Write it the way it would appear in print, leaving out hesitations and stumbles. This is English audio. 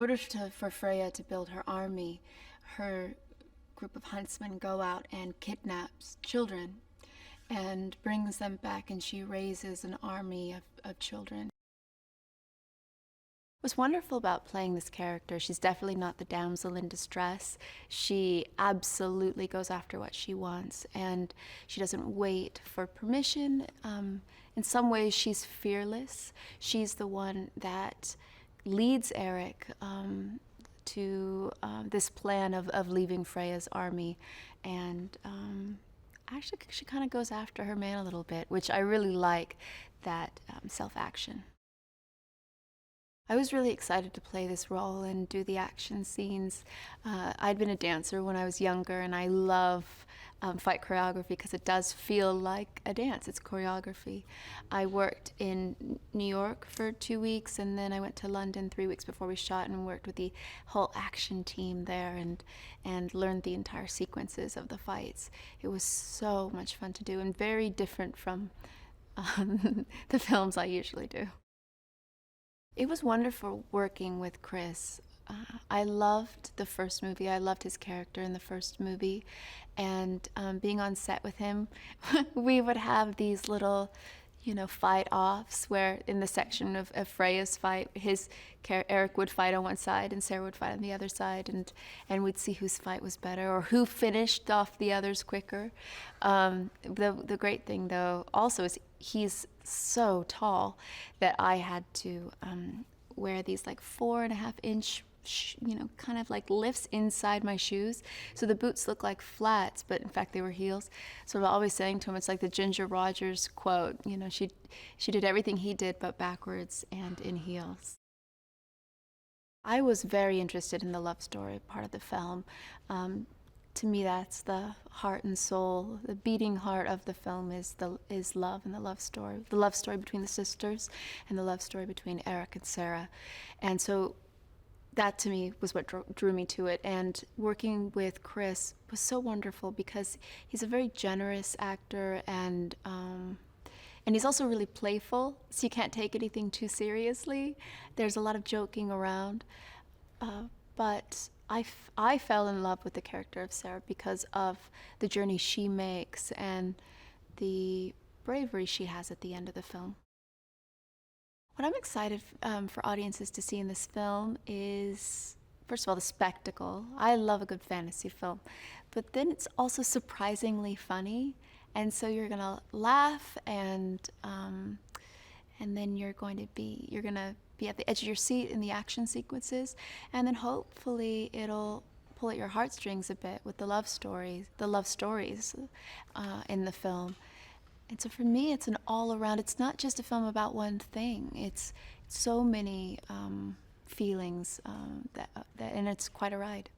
For Freya to build her army, her group of huntsmen go out and kidnaps children and brings them back, and she raises an army of children. What's wonderful about playing this character, she's definitely not the damsel in distress. She absolutely goes after what she wants, and she doesn't wait for permission. In some ways, she's fearless. She's the one that leads Eric to this plan of leaving Freya's army, and actually she kind of goes after her man a little bit, which I really like, that self-action. I was really excited to play this role and do the action scenes. I'd been a dancer when I was younger, and I love fight choreography because it does feel like a dance. It's choreography. I worked in New York for 2 weeks, and then I went to London 3 weeks before we shot and worked with the whole action team there and learned the entire sequences of the fights. It was so much fun to do and very different from the films I usually do. It was wonderful working with Chris. I loved the first movie. I loved his character in the first movie. And being on set with him, we would have these little, fight-offs where in the section of Freya's fight, Eric would fight on one side and Sarah would fight on the other side, and we'd see whose fight was better or who finished off the others quicker. The great thing, though, also is he's so tall that I had to wear these like 4.5-inch kind of like lifts inside my shoes. So the boots look like flats, but in fact they were heels. So I'm always saying to him, it's like the Ginger Rogers quote, she did everything he did but backwards and in heels. I was very interested in the love story part of the film. To me, that's the heart and soul. The beating heart of the film is love and the love story between the sisters, and the love story between Eric and Sarah. And so that to me was what drew me to it. And working with Chris was so wonderful because he's a very generous actor, and he's also really playful, so you can't take anything too seriously. There's a lot of joking around, but I fell in love with the character of Sarah because of the journey she makes and the bravery she has at the end of the film. What I'm excited for audiences to see in this film is, first of all, the spectacle. I love a good fantasy film, but then it's also surprisingly funny, and so you're gonna laugh, and then you're gonna be at the edge of your seat in the action sequences, and then hopefully it'll pull at your heartstrings a bit with the love stories in the film. And so for me, it's an all-around, it's not just a film about one thing. It's so many feelings, and it's quite a ride.